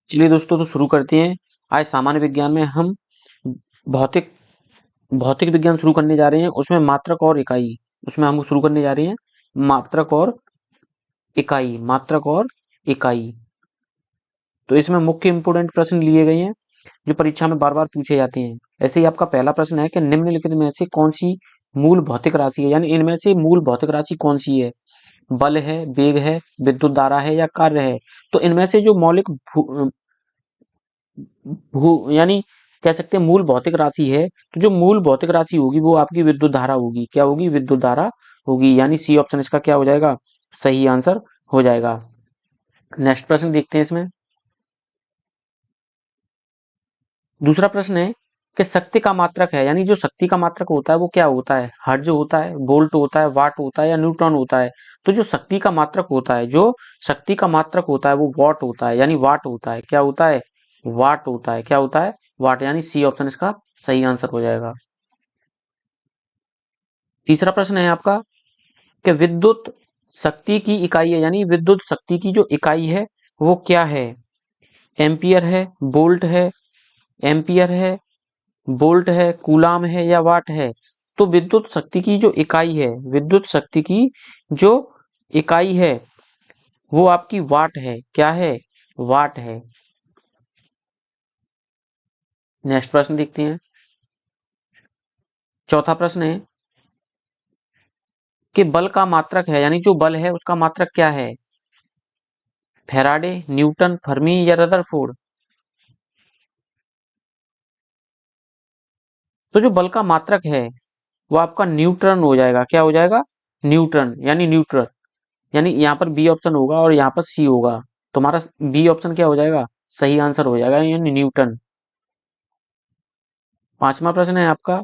चलिए दोस्तों, तो शुरू करते हैं। आज सामान्य विज्ञान में हम भौतिक भौतिक विज्ञान शुरू करने जा रहे हैं। उसमें मात्रक और इकाई, उसमें हम शुरू करने जा रहे हैं मात्रक और इकाई। तो इसमें मुख्य इंपोर्टेंट प्रश्न लिए गए हैं जो परीक्षा में बार बार पूछे जाते हैं। ऐसे ही आपका पहला प्रश्न है कि निम्नलिखित में से कौन सी मूल भौतिक राशि है, यानी इनमें से मूल भौतिक राशि कौन सी है। बल है, वेग है, विद्युत धारा है या कार्य है। तो इनमें से जो मौलिक यानी कह सकते हैं मूल भौतिक राशि है, तो जो मूल भौतिक राशि होगी वो आपकी विद्युत धारा होगी। क्या होगी? विद्युत धारा होगी। यानी सी ऑप्शन इसका क्या हो जाएगा? सही आंसर हो जाएगा। नेक्स्ट प्रश्न देखते हैं इसमें। दूसरा प्रश्न है कि शक्ति का मात्रक है, यानी जो शक्ति का मात्रक होता है वो क्या होता है। हर्ट्ज होता है, वोल्ट होता है, वाट होता है या न्यूटन होता है। तो जो शक्ति का मात्रक होता है, जो शक्ति का मात्रक होता है वो वाट होता है, यानी वाट होता है। क्या होता है? वाट होता है। क्या होता है? वाट। यानी सी ऑप्शन इसका सही आंसर हो जाएगा। तीसरा प्रश्न है आपका कि विद्युत शक्ति की इकाई है, यानी विद्युत शक्ति की जो इकाई है वो क्या है। एम्पियर है, वोल्ट है, एम्पियर है, वोल्ट है, कूलाम है या वाट है। तो विद्युत शक्ति की जो इकाई है, विद्युत शक्ति की जो इकाई है वो आपकी वाट है। क्या है? वाट है। नेक्स्ट प्रश्न देखते हैं। चौथा प्रश्न है कि बल का मात्रक है, यानी जो बल है उसका मात्रक क्या है। फैराडे, न्यूटन, फर्मी या रदरफोर्ड। तो जो बल का मात्रक है वो आपका न्यूट्रन हो जाएगा। क्या हो जाएगा? न्यूट्रन, यानी न्यूट्रन। यानी यहाँ पर बी ऑप्शन होगा और यहाँ पर सी होगा। तुम्हारा बी ऑप्शन क्या हो जाएगा? सही आंसर हो जाएगा, यानी न्यूटन। पांचवा प्रश्न है आपका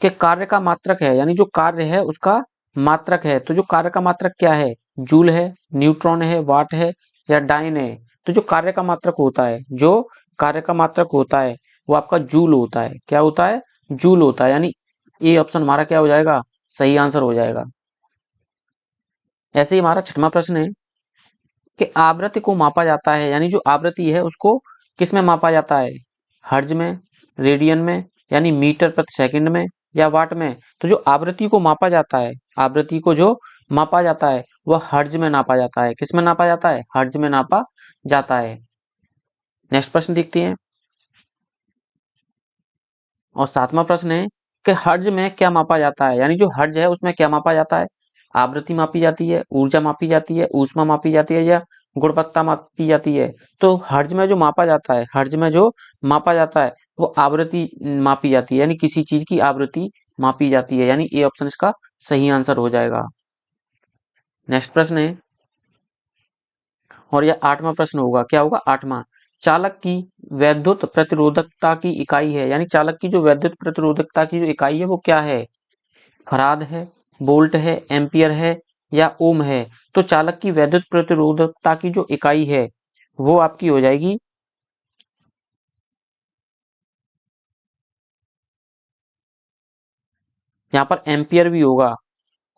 कि कार्य का मात्रक है, यानी जो कार्य है उसका मात्रक है। तो जो कार्य का मात्रक क्या है। जूल है, न्यूट्रॉन है, वाट है या डाइन है। तो जो कार्य का मात्रक होता है, जो कार्य का मात्रक होता है वो आपका जूल होता है। क्या होता है? जूल होता है। यानी ए ऑप्शन हमारा क्या हो जाएगा? सही आंसर हो जाएगा। ऐसे ही हमारा छठवां प्रश्न है कि आवृत्ति को मापा जाता है, यानी जो आवृत्ति है उसको किस में मापा जाता है। हर्ज में, रेडियन में, यानी मीटर प्रति सेकंड में या वाट में। तो जो आवृत्ति को मापा जाता है, आवृत्ति को जो मापा जाता है वह हर्ज में नापा जाता है। किस में नापा जाता है? हर्ज में नापा जाता है। नेक्स्ट प्रश्न देखते हैं। और सातवां प्रश्न है कि हर्ज में क्या मापा जाता है, यानी जो हर्ज है उसमें क्या मापा जाता है। आवृत्ति मापी जाती है, ऊर्जा मापी जाती है, ऊष्मा मापी जाती है या गुणवत्ता मापी जाती है। तो हर्ज में जो मापा जाता है, हर्ज में जो मापा जाता है वो आवृत्ति मापी जाती है, यानी किसी चीज की आवृत्ति मापी जाती है। यानी ए ऑप्शन इसका सही आंसर हो जाएगा। नेक्स्ट प्रश्न है और यह आठवां प्रश्न होगा। क्या होगा? आठवां। चालक की वैद्युत प्रतिरोधकता की इकाई है, यानी चालक की जो वैद्युत प्रतिरोधकता की जो इकाई है वो क्या है। फराद है, वोल्ट है, एम्पियर है या ओम है। तो चालक की वैद्युत प्रतिरोधकता की जो इकाई है वो आपकी हो जाएगी, यहाँ पर एम्पियर भी होगा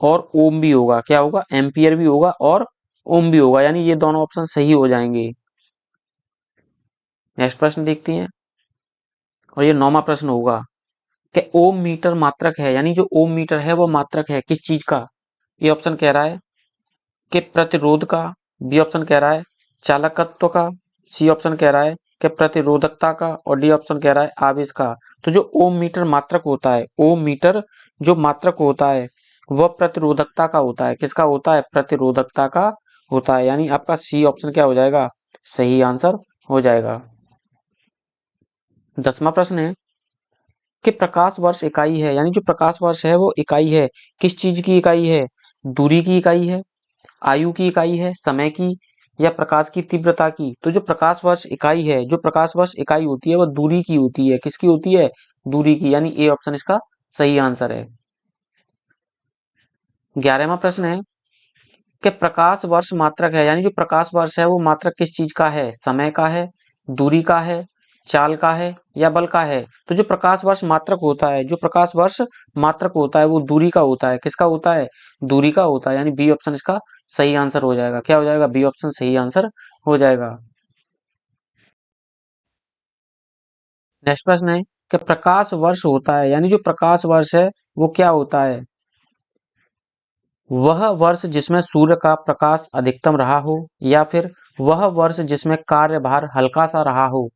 और ओम भी होगा। क्या होगा? एम्पियर भी होगा और ओम भी होगा, यानी ये दोनों ऑप्शन सही हो जाएंगे। नेक्स्ट प्रश्न देखते हैं और ये नौवां प्रश्न होगा कि ओम मीटर मात्रक है, यानी जो ओम मीटर है वो मात्रक है किस चीज का। ए ऑप्शन कह रहा है कि प्रतिरोध का, बी ऑप्शन कह रहा है चालकत्व का, सी ऑप्शन कह रहा है कि प्रतिरोधकता का और डी ऑप्शन कह रहा है आवेश का। तो जो ओम मीटर मात्रक होता है, ओम मीटर जो मात्रक होता है वह प्रतिरोधकता का होता है। किसका होता है? प्रतिरोधकता का होता है। यानी आपका सी ऑप्शन क्या हो जाएगा? सही आंसर हो जाएगा। 10वां प्रश्न है कि प्रकाश वर्ष इकाई है, यानी जो प्रकाश वर्ष है वो इकाई है किस चीज की इकाई है। दूरी की इकाई है, आयु की इकाई है, समय की या प्रकाश की तीव्रता की। तो जो प्रकाश वर्ष इकाई है, जो प्रकाश वर्ष इकाई होती है वह दूरी की होती है। किसकी होती है? दूरी की। यानी ए ऑप्शन इसका सही आंसर है। 11वां प्रश्न है कि प्रकाश वर्ष मात्रक है, यानी जो प्रकाश वर्ष है वो मात्रक किस चीज का है। समय का है, दूरी का है, चाल का है या बल का है। तो जो प्रकाश वर्ष मात्रक होता है, जो प्रकाश वर्ष मात्रक होता है वो दूरी का होता है। किसका होता है? दूरी का होता है। यानी बी ऑप्शन इसका सही आंसर हो जाएगा। क्या हो जाएगा? बी ऑप्शन सही आंसर हो जाएगा। नेक्स्ट प्रश्न है कि प्रकाश वर्ष होता है, यानी जो प्रकाश वर्ष है वो क्या होता है? वह वर्ष जिसमें सूर्य का प्रकाश अधिकतम रहा हो, या फिर वह वर्ष जिसमें कार्यभार हल्का सा रहा हो।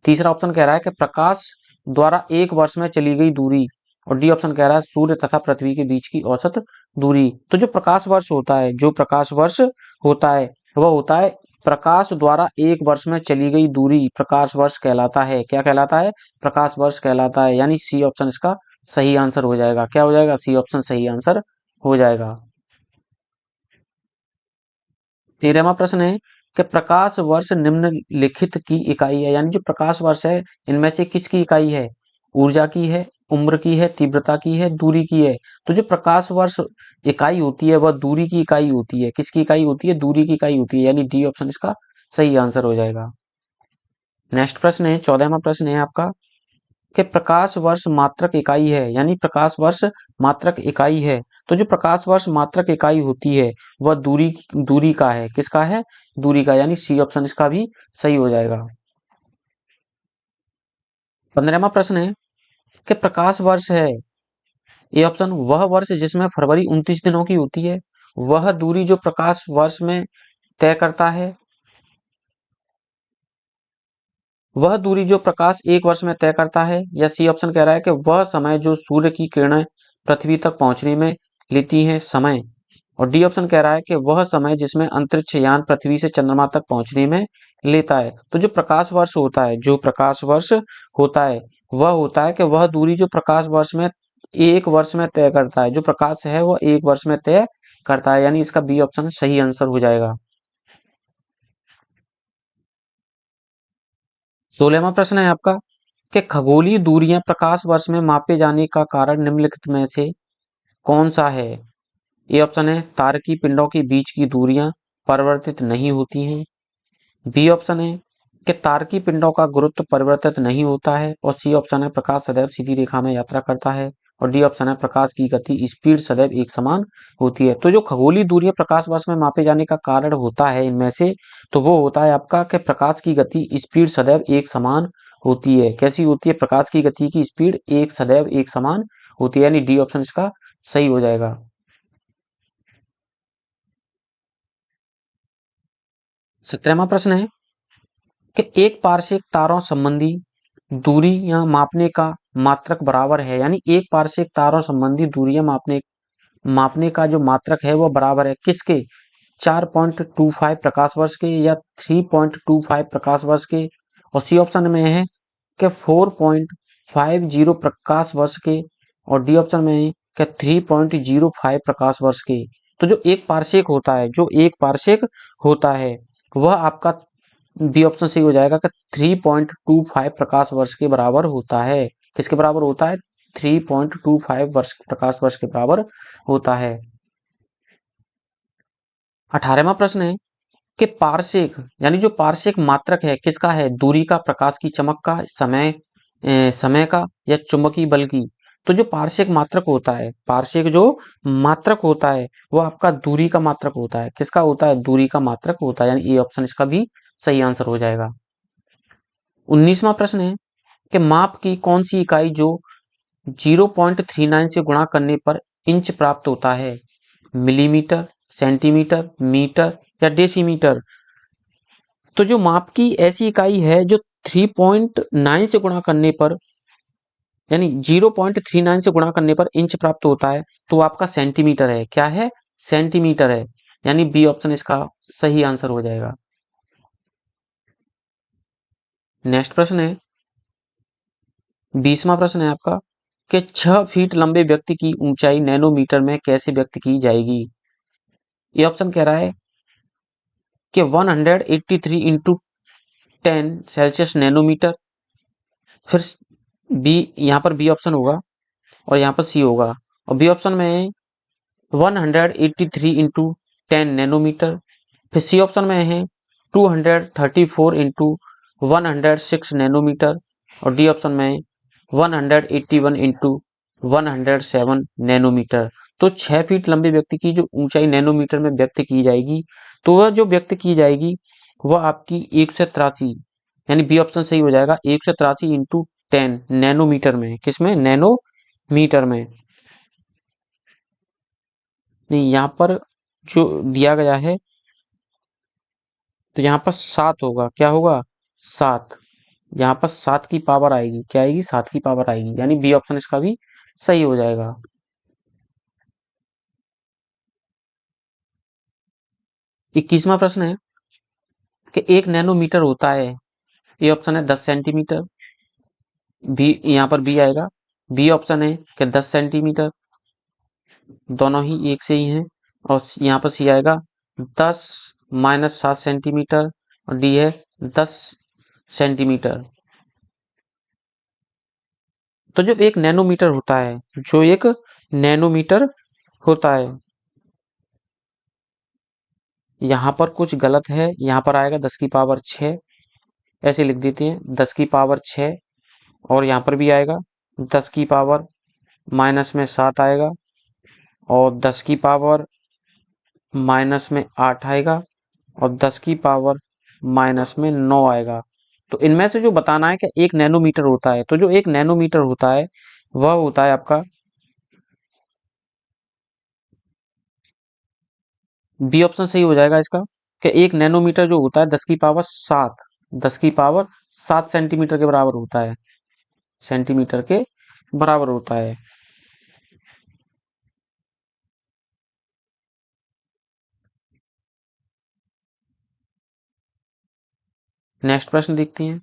तीसरा ऑप्शन कह रहा है कि प्रकाश द्वारा एक वर्ष में चली गई दूरी, और डी ऑप्शन कह रहा है सूर्य तथा पृथ्वी के बीच की औसत दूरी। तो जो प्रकाश वर्ष होता है, जो प्रकाश वर्ष होता है वह होता है प्रकाश द्वारा एक वर्ष में चली गई दूरी प्रकाश वर्ष कहलाता है। क्या कहलाता है? प्रकाश वर्ष कहलाता है। यानी सी ऑप्शन इसका सही आंसर हो जाएगा। क्या हो जाएगा? सी ऑप्शन सही आंसर हो जाएगा। 13वां प्रश्न है कि प्रकाश वर्ष निम्नलिखित की इकाई है, यानी जो प्रकाश वर्ष है इनमें से किसकी इकाई है? ऊर्जा की है, उम्र की है, तीव्रता की है, दूरी की है। तो जो प्रकाश वर्ष इकाई होती है वह दूरी की इकाई होती है। किसकी इकाई होती है? दूरी की इकाई होती है। यानी डी ऑप्शन इसका सही आंसर हो जाएगा। नेक्स्ट प्रश्न है, 14वां प्रश्न है आपका कि प्रकाश वर्ष मात्रक इकाई है, यानी प्रकाश वर्ष मात्रक इकाई है। तो जो प्रकाश वर्ष मात्रक इकाई होती है वह दूरी का है। किसका है? दूरी का। यानी सी ऑप्शन इसका भी सही हो जाएगा। 15वां प्रश्न है कि प्रकाश वर्ष है, ए ऑप्शन वह वर्ष जिसमें फरवरी 29 दिनों की होती है। वह दूरी जो प्रकाश वर्ष में तय करता है, वह दूरी जो प्रकाश एक वर्ष में तय करता है। या सी ऑप्शन कह रहा है कि वह समय जो सूर्य की किरणें पृथ्वी तक पहुंचने में लेती हैं समय। और डी ऑप्शन कह रहा है कि वह समय जिसमें अंतरिक्ष यान पृथ्वी से चंद्रमा तक पहुंचने में लेता है। तो जो प्रकाश वर्ष होता है, जो प्रकाश वर्ष होता है वह होता है कि वह दूरी जो प्रकाश वर्ष में एक वर्ष में तय करता है। जो प्रकाश है वह एक वर्ष में तय करता है। यानी इसका बी ऑप्शन सही आंसर हो जाएगा। 16वां प्रश्न है आपका कि खगोलीय दूरियां प्रकाश वर्ष में मापे जाने का कारण निम्नलिखित में से कौन सा है? ए ऑप्शन है तारकी पिंडों के बीच की दूरियां परिवर्तित नहीं होती हैं। बी ऑप्शन है कि तारकी पिंडों का गुरुत्व परिवर्तित नहीं होता है। और सी ऑप्शन है प्रकाश सदैव सीधी रेखा में यात्रा करता है। और डी ऑप्शन है प्रकाश की गति स्पीड सदैव एक समान होती है। तो जो खगोलीय दूरियां प्रकाश वर्ष में मापे जाने का कारण होता है इनमें से, तो वो होता है आपका कि प्रकाश की गति स्पीड सदैव एक समान होती है। कैसी होती है? प्रकाश की गति की स्पीड सदैव एक समान होती है। यानी डी ऑप्शन इसका सही हो जाएगा। 17वां प्रश्न है कि एक पारसिक तारों संबंधी दूरियां मापने का मात्रक बराबर है, यानी एक पारसिक तारों संबंधी दूरियां मापने मापने का जो मात्रक है वह बराबर है किसके? 4.25 प्रकाश वर्ष के, या 3.25 प्रकाश वर्ष के। और सी ऑप्शन में है कि 4.50 प्रकाश वर्ष के। और डी ऑप्शन में है कि 3.05 प्रकाश वर्ष के। तो जो एक पारसेक होता है, जो एक पारसेक होता है वह आपका बी ऑप्शन सही हो जाएगा कि 3.25 प्रकाश वर्ष के बराबर होता है। किसके बराबर होता है? 3.25 वर्ष प्रकाश वर्ष के बराबर होता है। 18वां प्रश्न है कि पारसेक, यानी जो पारसेक मात्रक है किसका है? दूरी का, प्रकाश की चमक का, समय का, या चुंबकीय बल की। तो जो पारसेक मात्रक होता है, पारसेक जो मात्रक होता है वो आपका दूरी का मात्रक होता है। किसका होता है? दूरी का मात्रक होता है। यानी ए ऑप्शन इसका भी सही आंसर हो जाएगा। 19वां प्रश्न है कि माप की कौन सी इकाई जो 0.39 से गुणा करने पर इंच प्राप्त होता है? मिलीमीटर, सेंटीमीटर, मीटर, या डेसीमीटर। तो जो माप की ऐसी इकाई है जो 3.9 से गुणा करने पर, यानी 0.39 से गुणा करने पर इंच प्राप्त होता है, तो आपका सेंटीमीटर है। क्या है? सेंटीमीटर है। यानी बी ऑप्शन इसका सही आंसर हो जाएगा। नेक्स्ट प्रश्न है, 20वां प्रश्न है आपका कि 6 फीट लंबे व्यक्ति की ऊंचाई नैनोमीटर में कैसे व्यक्त की जाएगी? ये ऑप्शन कह रहा है कि 183 इंटू 10 सेल्सियस नैनोमीटर। फिर बी, यहाँ पर बी ऑप्शन होगा और यहाँ पर सी होगा। और बी ऑप्शन में 183 इंटू 10 नैनोमीटर। फिर सी ऑप्शन में है 234 इंटू 106 नैनोमीटर। और डी ऑप्शन में 181 इंटू 107 नैनोमीटर। तो 6 फीट लंबे व्यक्ति की जो ऊंचाई नैनोमीटर में व्यक्त की जाएगी, तो वह जो व्यक्त की जाएगी वह आपकी 183, यानी बी ऑप्शन सही हो जाएगा, 183 इंटू 10 नैनोमीटर में, किसमें, नैनोमीटर में। नहीं, यहाँ पर जो दिया गया है तो यहाँ पर 7 होगा, क्या होगा, 7। यहाँ पर 7 की पावर आएगी, क्या आएगी, 7 की पावर आएगी, यानी बी ऑप्शन इसका भी सही हो जाएगा। 21वां प्रश्न है कि 1 नैनोमीटर होता है, ए ऑप्शन है 10 सेंटीमीटर, बी, यहाँ पर बी आएगा, बी ऑप्शन है कि 10 सेंटीमीटर, दोनों ही एक से ही हैं, और यहाँ पर सी आएगा 10 माइनस 7 सेंटीमीटर, और डी है 10 सेंटीमीटर। तो जो एक नैनोमीटर होता है, जो एक नैनोमीटर होता है, यहाँ पर कुछ गलत है, यहाँ पर आएगा 10 की पावर 6, ऐसे लिख देते हैं 10 की पावर 6, और यहाँ पर भी आएगा 10 की पावर माइनस में 7 आएगा, और 10 की पावर माइनस में 8 आएगा, और 10 की पावर माइनस में 9 आएगा। तो इनमें से जो बताना है कि एक नैनोमीटर होता है, तो जो एक नैनोमीटर होता है वह होता है आपका बी ऑप्शन सही हो जाएगा इसका, कि एक नैनोमीटर जो होता है 10 की पावर 7, 10 की पावर 7 सेंटीमीटर के बराबर होता है, सेंटीमीटर के बराबर होता है। नेक्स्ट प्रश्न देखते हैं,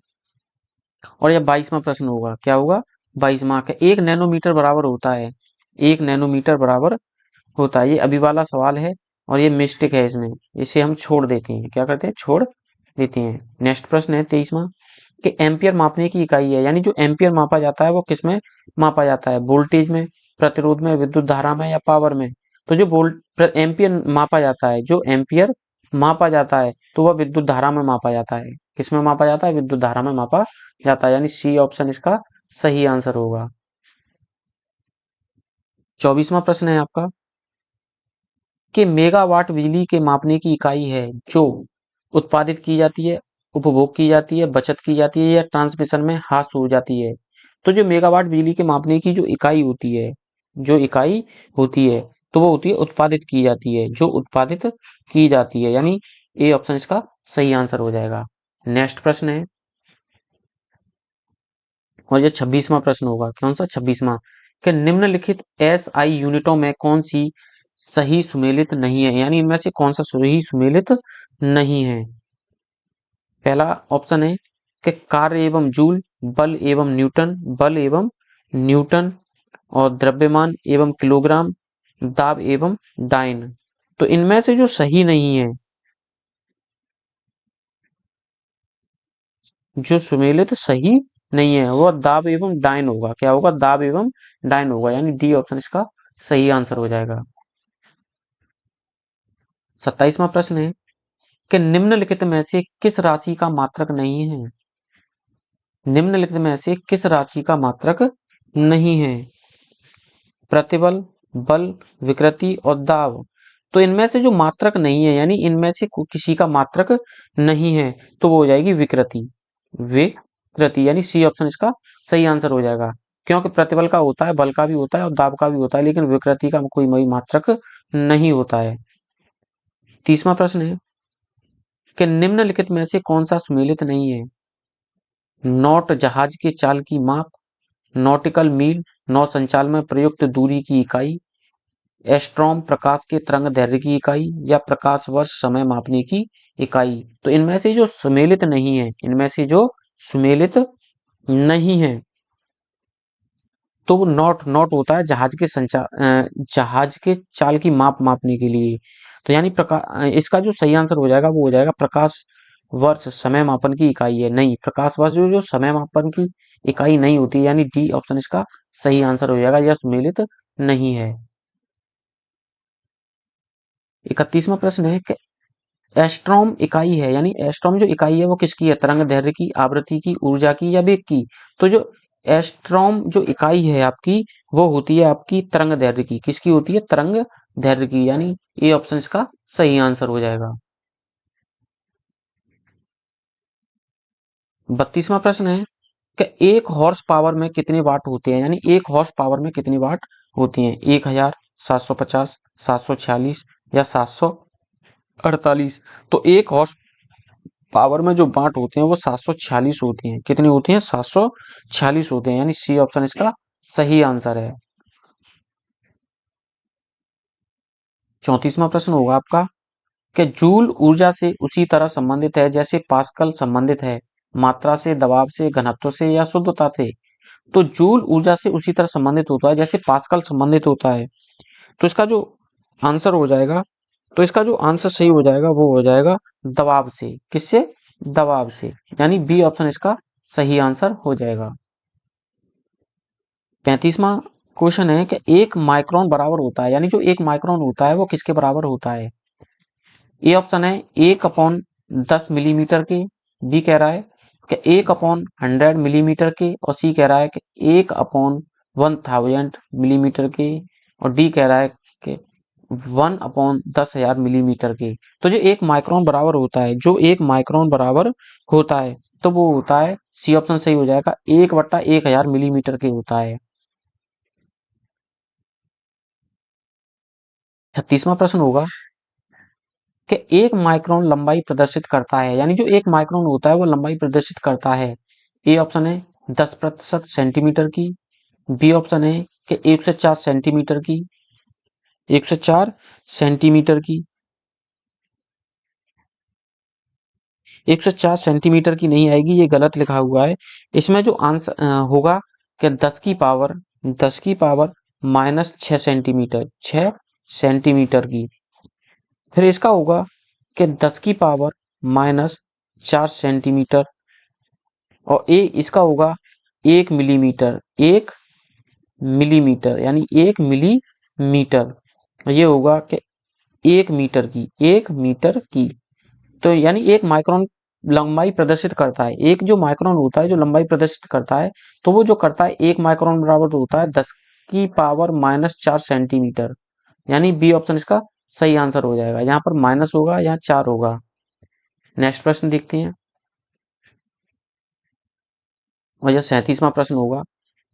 और यह 22वां प्रश्न होगा, क्या होगा, 22वां का, एक नैनोमीटर बराबर होता है, एक नैनोमीटर बराबर होता है, ये अभी वाला सवाल है, और ये मिस्टेक है इसमें, इसे हम छोड़ देते हैं, क्या करते हैं, छोड़ देते हैं। नेक्स्ट प्रश्न है 23वां, कि एम्पियर मापने की इकाई है, यानी जो एम्पियर मापा जाता है वो किसमें मापा जाता है, वोल्टेज में, प्रतिरोध में, विद्युत धारा में, या पावर में। तो जो वोल्ट एम्पियर मापा जाता है, जो एम्पियर मापा जाता है तो वह विद्युत धारा में मापा जाता है, किसमें मापा जाता है, विद्युत धारा में मापा जाता है, यानी सी ऑप्शन इसका सही आंसर होगा। 24वां प्रश्न है आपका, कि मेगावाट बिजली के मापने की इकाई है जो उत्पादित की जाती है, उपभोग की जाती है, बचत की जाती है, या ट्रांसमिशन में हास हो जाती है। तो जो मेगावाट बिजली के मापने की जो इकाई होती है, जो इकाई होती है, तो वो होती है उत्पादित की जाती है, जो उत्पादित की जाती है, यानी ए ऑप्शन इसका सही आंसर हो जाएगा। नेक्स्ट प्रश्न है, और ये 26वां प्रश्न होगा, कौन सा, 26वां, कि निम्नलिखित एस आई यूनिटों में कौन सी सही सुमेलित नहीं है, यानी इनमें से कौन सा सही सुमेलित नहीं है। पहला ऑप्शन है कि कार्य एवं जूल, बल एवं न्यूटन, बल एवं न्यूटन, और द्रव्यमान एवं किलोग्राम, दाब एवं डाइन। तो इनमें से जो सही नहीं है, जो सुमेलित सही नहीं है, वह दाब एवं डाइन होगा, क्या होगा, दाब एवं डाइन होगा, यानी डी ऑप्शन इसका सही आंसर हो जाएगा। 27वां प्रश्न है कि निम्नलिखित में से किस राशि का मात्रक नहीं है, निम्नलिखित में से किस राशि का मात्रक नहीं है, प्रतिबल, बल, विकृति और दाब। तो इनमें से जो मात्रक नहीं है, यानी इनमें से किसी का मात्रक नहीं है, तो वो हो जाएगी विकृति, विकृति, यानी सी ऑप्शन इसका सही आंसर हो जाएगा, क्योंकि प्रतिबल का होता है, बल का भी होता है, और दाब का भी होता है, लेकिन विकृति का कोई मात्रक नहीं होता है। 30वां प्रश्न है कि निम्नलिखित में से कौन सा सुमेलित नहीं है, नॉट जहाज के चाल की माप, नॉटिकल मील नौ संचाल में प्रयुक्त दूरी की इकाई, एस्ट्रोम प्रकाश के तरंग दैर्घ्य की इकाई, या प्रकाश वर्ष समय मापने की इकाई। तो इनमें से जो सुमेलित नहीं है, इनमें से जो सुमेलित नहीं है, तो वो नॉट नॉट होता है जहाज के जहाज के चाल की माप मापने के लिए। तो यानी प्रकाश, इसका जो सही आंसर हो जाएगा वो हो जाएगा प्रकाश वर्ष समय मापन की इकाई है, नहीं, प्रकाश वर्ष जो समय मापन की इकाई नहीं होती, यानी डी ऑप्शन इसका सही आंसर हो जाएगा, यह सुमेलित नहीं है। 31वां प्रश्न है कि एस्ट्रोम इकाई है, यानी एस्ट्रोम जो इकाई है वो किसकी है, तरंग दैर्घ्य की, आवृत्ति की, ऊर्जा की, या वेग की। तो जो एस्ट्रोम जो इकाई है आपकी, वो होती है आपकी तरंग दैर्घ्य की, किसकी होती है, तरंग दैर्घ्य की, यानी ए ऑप्शन इसका सही आंसर हो जाएगा। 32वां प्रश्न है कि एक हॉर्स पावर में कितने वाट होते हैं, यानी एक हॉर्स पावर में कितनी वाट होती हैं, 1750, 746 या 748। तो एक हॉर्स पावर में जो वाट होते हैं वो 746 होती हैं। कितनी होती हैं? 746 होते हैं, यानी सी ऑप्शन इसका सही आंसर है। 34वां प्रश्न होगा आपका कि जूल ऊर्जा से उसी तरह संबंधित है जैसे पास्कल संबंधित है, मात्रा से, दबाव से, घनत्व से या शुद्धता से। तो जूल ऊर्जा से उसी तरह संबंधित होता है जैसे पास्कल संबंधित होता है। तो इसका जो आंसर हो जाएगा, तो इसका जो आंसर सही हो जाएगा वो हो जाएगा दबाव से। किससे? दबाव से, यानी बी ऑप्शन इसका सही आंसर हो जाएगा। 35वां क्वेश्चन है कि एक माइक्रोन बराबर होता है, यानी जो एक माइक्रोन होता है वो किसके बराबर होता है? ए ऑप्शन है 1/10 मिलीमीटर के, बी कह रहा है कि 1/100 मिलीमीटर के, और सी कह रहा है कि 1/1000 मिलीमीटर के, और डी कह रहा है कि 1/10,000 मिलीमीटर के। तो जो एक माइक्रोन बराबर होता है, जो एक माइक्रोन बराबर होता है, तो वो होता है, सी ऑप्शन सही हो जाएगा, 1/1000 मिलीमीटर के होता है। 36वां प्रश्न होगा कि एक माइक्रोन लंबाई प्रदर्शित करता है, यानी जो एक माइक्रोन होता है वो लंबाई प्रदर्शित करता है। ए ऑप्शन है 10% सेंटीमीटर की, बी ऑप्शन है कि 104 सेंटीमीटर की, 104 सेंटीमीटर की, 104 सेंटीमीटर की नहीं आएगी, ये गलत लिखा हुआ है। इसमें जो आंसर होगा कि 10 की पावर -6 सेंटीमीटर, 6 सेंटीमीटर की। फिर इसका होगा कि 10 की पावर -4 सेंटीमीटर, और ए इसका होगा 1 मिलीमीटर, 1 मिलीमीटर, यानी 1 मिलीमीटर। ये होगा कि 1 मीटर की, 1 मीटर की। तो यानी एक माइक्रोन लंबाई प्रदर्शित करता है, एक जो माइक्रोन होता है जो लंबाई प्रदर्शित करता है, तो वो जो करता है एक माइक्रोन बराबर तो होता है 10 की पावर -4 सेंटीमीटर, यानी बी ऑप्शन इसका सही आंसर हो जाएगा। यहाँ पर माइनस होगा, यहाँ 4 होगा। नेक्स्ट प्रश्न देखते हैं, और यह 37वां प्रश्न होगा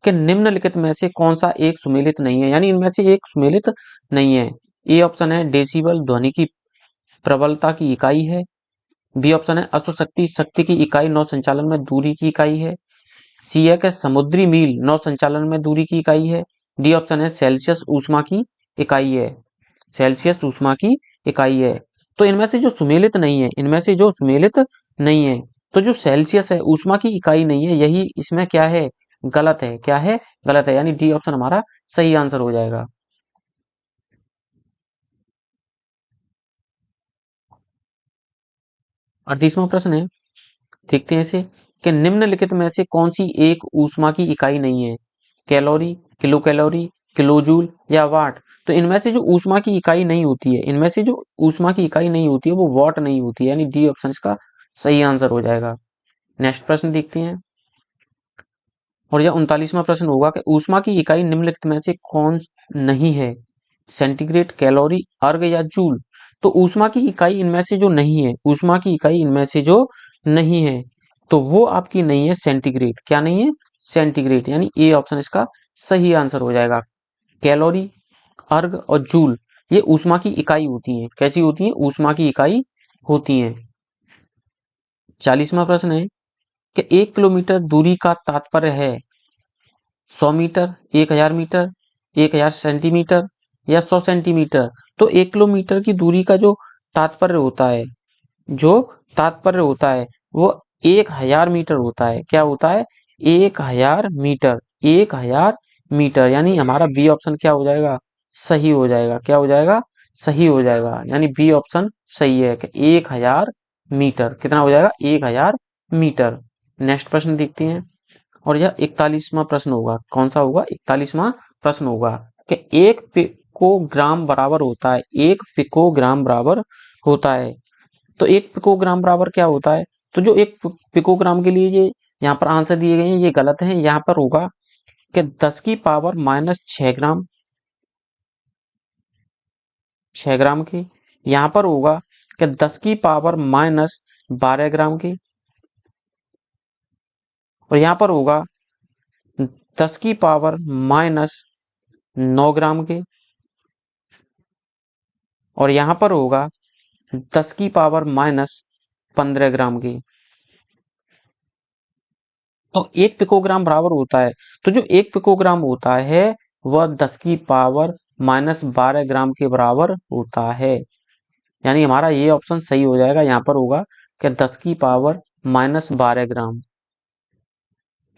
कि निम्नलिखित में से कौन सा एक सुमेलित नहीं है, यानी इनमें से एक सुमेलित नहीं है। ए ऑप्शन है डेसिबल ध्वनि की प्रबलता की इकाई है, बी ऑप्शन है अश्वशक्ति शक्ति की इकाई नौ संचालन में दूरी की इकाई है, सी है कि समुद्री मील नौ संचालन में दूरी की इकाई है, डी ऑप्शन है सेल्सियस ऊष्मा की इकाई है, सेल्सियस ऊष्मा की इकाई है। तो इनमें से जो सुमेलित नहीं है, इनमें से जो सुमेलित नहीं है, तो जो सेल्सियस है ऊष्मा की इकाई नहीं है, यही इसमें क्या है? गलत है। क्या है? गलत है, यानी डी ऑप्शन हमारा सही आंसर हो जाएगा। 38वां प्रश्न है, देखते हैं इसे कि निम्नलिखित में से कौन सी एक ऊष्मा की इकाई नहीं है? Calorie, kilo calorie, kilo joule या वाट। तो इनमें से जो ऊष्मा की इकाई नहीं होती है, इनमें से जो ऊष्मा की इकाई नहीं होती है वो वाट नहीं होती है, यानी डी ऑप्शन इसका सही आंसर हो जाएगा। नेक्स्ट प्रश्न देखते हैं, और यह 39वां प्रश्न होगा कि ऊष्मा की इकाई निम्नलिखित में से कौन नहीं है? सेंटीग्रेड, कैलोरी, अर्ग या जूल। तो ऊष्मा की इकाई इनमें से जो नहीं है, ऊष्मा की इकाई इनमें से जो नहीं है, तो वो आपकी नहीं है सेंटीग्रेड। क्या नहीं है? सेंटीग्रेड, यानी ए ऑप्शन इसका सही आंसर हो जाएगा। कैलोरी, अर्ग और जूल ये ऊष्मा की इकाई होती हैं। कैसी होती हैं? ऊष्मा की इकाई होती हैं। 40वां प्रश्न है कि 1 किलोमीटर दूरी का तात्पर्य है 100 मीटर, 1000 मीटर, 1000 सेंटीमीटर या 100 सेंटीमीटर। तो 1 किलोमीटर की दूरी का जो तात्पर्य होता है, जो तात्पर्य होता है वो 1000 मीटर होता है। क्या होता है? 1000 मीटर, 1000 मीटर, यानी हमारा बी ऑप्शन क्या हो जाएगा? सही हो जाएगा। क्या हो जाएगा? सही हो जाएगा, यानी बी ऑप्शन सही है कि 1000 मीटर कितना हो जाएगा? 1000 मीटर। नेक्स्ट प्रश्न देखते हैं, और यह 41वां प्रश्न होगा। कौन सा होगा? 41वां प्रश्न होगा कि एक पिकोग्राम बराबर होता है, एक पिकोग्राम बराबर होता है। तो एक पिकोग्राम बराबर क्या होता है? तो जो एक पिकोग्राम के लिए ये यहाँ पर आंसर दिए गए हैं ये गलत है। यहाँ पर होगा कि 10 की पावर -6 ग्राम, 6 ग्राम की। यहाँ पर होगा कि 10 की पावर -12 ग्राम की, और यहाँ पर होगा 10⁻⁻9 ग्राम के, और यहाँ पर होगा 10⁻⁻15 ग्राम की। तो 1 पिकोग्राम बराबर होता है, तो जो 1 पिकोग्राम होता है वह 10⁻12 ग्राम के बराबर होता है। यानी हमारा ये ऑप्शन सही हो जाएगा। यहाँ पर होगा कि 10⁻12 ग्राम,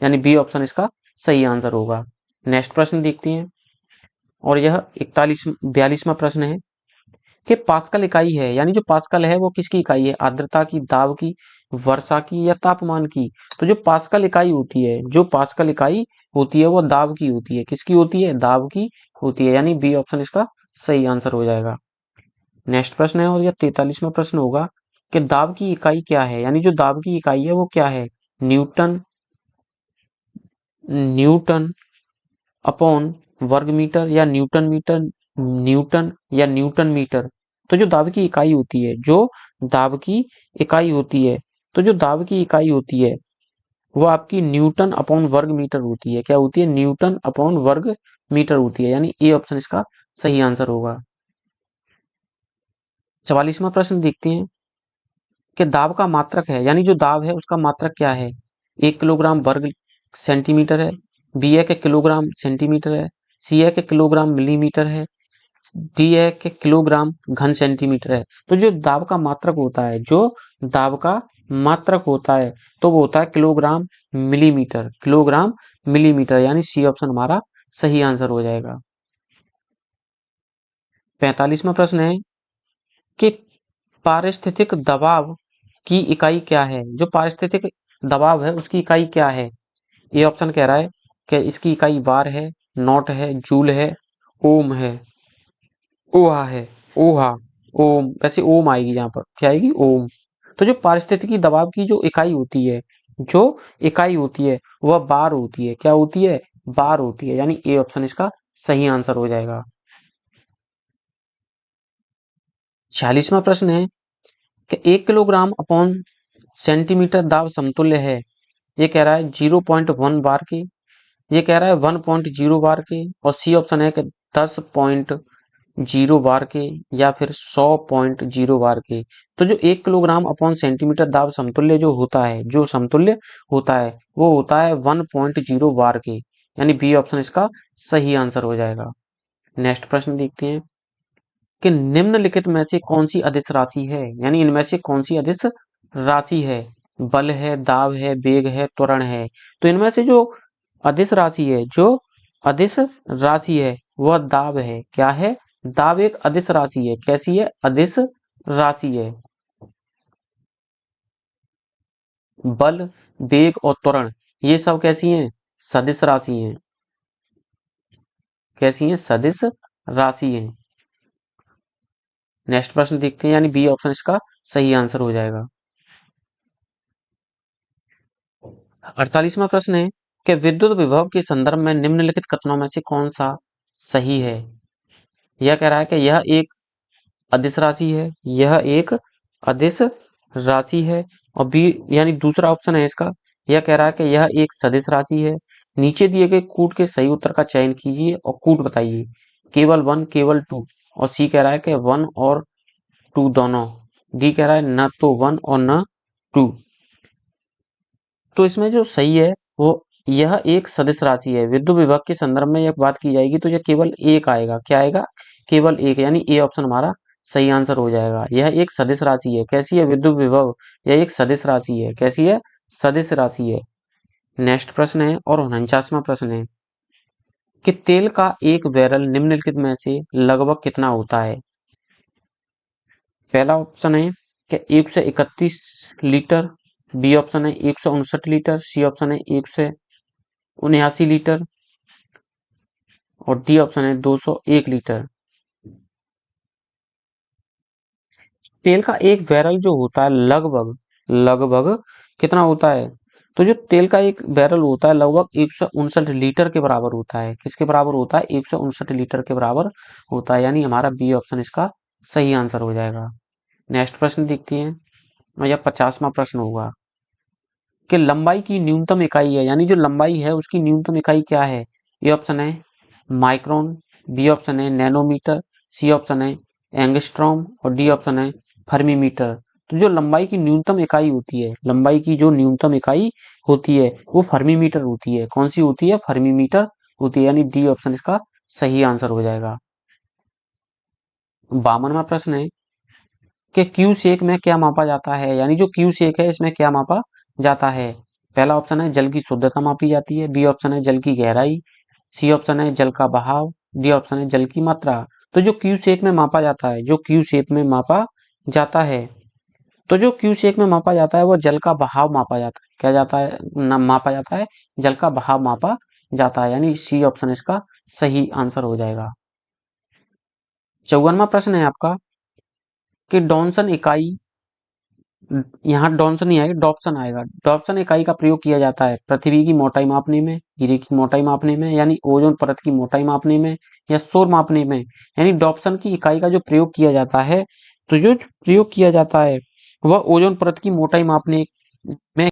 यानी बी ऑप्शन इसका सही आंसर होगा। नेक्स्ट प्रश्न देखते हैं, और यह 42वां प्रश्न है कि पास्कल इकाई है, यानी जो पास्कल है वो किसकी इकाई है? आर्द्रता की, दाब की, वर्षा की, या तापमान की? तो जो पास्कल इकाई होती है, जो पास्कल इकाई होती है वो दाब की होती है। किसकी होती है? दाब की होती है, यानी बी ऑप्शन इसका सही आंसर हो जाएगा। नेक्स्ट प्रश्न है, और यह 43वां प्रश्न होगा कि दाब की इकाई क्या है, यानी जो दाब की इकाई है वो क्या है? न्यूटन, न्यूटन अपॉन वर्ग मीटर, या न्यूटन मीटर, न्यूटन या न्यूटन मीटर? तो जो दाब की इकाई होती है, जो दाब की इकाई होती है, तो जो दाब की इकाई होती है वो आपकी न्यूटन अपॉन वर्ग मीटर होती है। क्या होती है? न्यूटन अपॉन वर्ग मीटर होती है, यानी ए ऑप्शन इसका सही आंसर होगा। 44वां प्रश्न देखते हैं कि दाब का मात्रक है, यानी जो दाब है उसका मात्रक क्या है? 1 किलोग्राम वर्ग सेंटीमीटर है, बी है कि किलोग्राम सेंटीमीटर है, सी है कि किलोग्राम मिलीमीटर है, डी है कि किलोग्राम घन सेंटीमीटर है? तो जो दाब का मात्रक होता है, जो दाब का मात्रक होता है, तो वो होता है किलोग्राम मिलीमीटर, किलोग्राम मिलीमीटर, यानी सी ऑप्शन हमारा सही आंसर हो जाएगा। 45वां प्रश्न है कि पारिस्थितिक दबाव की इकाई क्या है? जो पारिस्थितिक दबाव है उसकी इकाई क्या है? ये ऑप्शन कह रहा है कि इसकी इकाई बार है, नॉट है, जूल है, ओम है, ओहा है, ओहा, ओम। वैसे ओम आएगी यहाँ पर, क्या आएगी? ओम। तो जो पारिस्थितिकी दबाव की जो इकाई होती है, जो इकाई होती है वह बार होती है। क्या होती है? बार होती है, यानी ए ऑप्शन इसका सही आंसर हो जाएगा। 46वां प्रश्न है कि 1 किलोग्राम अपॉन सेंटीमीटर दाब समतुल्य है। ये कह रहा है 0.1 बार की, ये कह रहा है 1.0 बार के, और सी ऑप्शन है कि 10.0 बार के, या फिर 100.0 बार के। तो जो 1 किलोग्राम अपॉन सेंटीमीटर दाब समतुल्य जो होता है, जो समतुल्य होता है वो होता है 1.0 बार के, यानी बी ऑप्शन इसका सही आंसर हो जाएगा। नेक्स्ट प्रश्न देखते हैं कि निम्नलिखित में से कौन सी अदिश राशि है, यानी इनमें से कौन सी अदिश राशि है? बल है, दाब है, वेग है, त्वरण है? तो इनमें से जो अदिश राशि है, जो अदिश राशि है वह दाब है। क्या है? दाब एक अदिश राशि है। कैसी है? अदिश राशि है। बल, वेग और त्वरण ये सब कैसी हैं? सदिश राशि हैं। कैसी हैं? सदिश राशि हैं। नेक्स्ट प्रश्न देखते हैं, यानी बी ऑप्शन इसका सही आंसर हो जाएगा। 48वां प्रश्न है कि विद्युत विभव के संदर्भ में निम्नलिखित कथनों में से कौन सा सही है? यह कह रहा है कि यह एक अदिश राशि है, यह एक अदिश राशि है, और बी यानी दूसरा ऑप्शन है इसका, यह कह रहा है कि यह एक सदिश राशि है। नीचे दिए गए कूट के सही उत्तर का चयन कीजिए और कूट बताइए। केवल 1, केवल 2, और सी कह रहा है कि 1 और 2 दोनों। डी कह रहा है न तो 1 और न 2। तो इसमें जो सही है वो यह एक सदिश राशि है। विद्युत विभव के संदर्भ में यह बात की जाएगी तो यह केवल एक आएगा। क्या आएगा? केवल एक, यानी ए ऑप्शन हमारा सही आंसर हो जाएगा। यह एक सदिश राशि है। कैसी है? विद्युत विभव यह एक सदिश राशि है। कैसी है? सदिश राशि है। नेक्स्ट प्रश्न है, और 49वां प्रश्न है कि तेल का एक बैरल निम्नलिखित में से लगभग कितना होता है? पहला ऑप्शन है कि 131 लीटर, बी ऑप्शन है 159 लीटर, सी ऑप्शन है 179 लीटर, और डी ऑप्शन है 201 लीटर। तेल का एक बैरल जो होता है लगभग लगभग कितना होता है? तो जो तेल का एक बैरल होता है लगभग 159 लीटर के बराबर होता है। किसके बराबर होता है? 159 लीटर के बराबर होता है, यानी हमारा बी ऑप्शन इसका सही आंसर हो जाएगा। नेक्स्ट प्रश्न देखते हैं, और यह 50वां प्रश्न होगा कि लंबाई की न्यूनतम इकाई है, यानी जो लंबाई है उसकी न्यूनतम इकाई क्या है। ए ऑप्शन है माइक्रोन, बी ऑप्शन है नैनोमीटर, सी ऑप्शन है एंगस्ट्रॉम और डी ऑप्शन है फर्मीमीटर। तो जो लंबाई की न्यूनतम इकाई होती है, लंबाई की जो न्यूनतम इकाई होती है वो फर्मीमीटर होती है। कौन सी होती है, फर्मीमीटर होती है, यानी डी ऑप्शन इसका सही आंसर हो जाएगा। 52वां प्रश्न है कि क्यू सेक में क्या मापा जाता है, यानी जो क्यू सेक है इसमें क्या मापा जाता है। पहला ऑप्शन है जल की शुद्धता मापी जाती है, बी ऑप्शन है जल की गहराई, सी ऑप्शन है जल का बहाव, डी ऑप्शन है जल की मात्रा। तो जो क्यू सेक में मापा जाता है, जो क्यू सेक में मापा जाता है, तो जो क्यू सेक में मापा जाता है वो जल का बहाव मापा जाता है। क्या जाता है ना, मापा जाता है, जल का बहाव मापा जाता है, यानी सी ऑप्शन इसका सही आंसर हो जाएगा। 54वां प्रश्न है आपका कि डॉनसन इकाई, यहाँ डॉनसन नहीं आएगा, डॉप्सन आएगा। डॉप्सन इकाई का प्रयोग किया जाता है पृथ्वी की मोटाई मापने में, हीरे की मोटाई मापने में, यानी ओजोन परत की मोटाई मापने में, या शोर मापने में। यानी डॉप्सन की इकाई का जो प्रयोग किया जाता है, तो जो प्रयोग किया जाता है वह ओजोन परत की मोटाई मापने में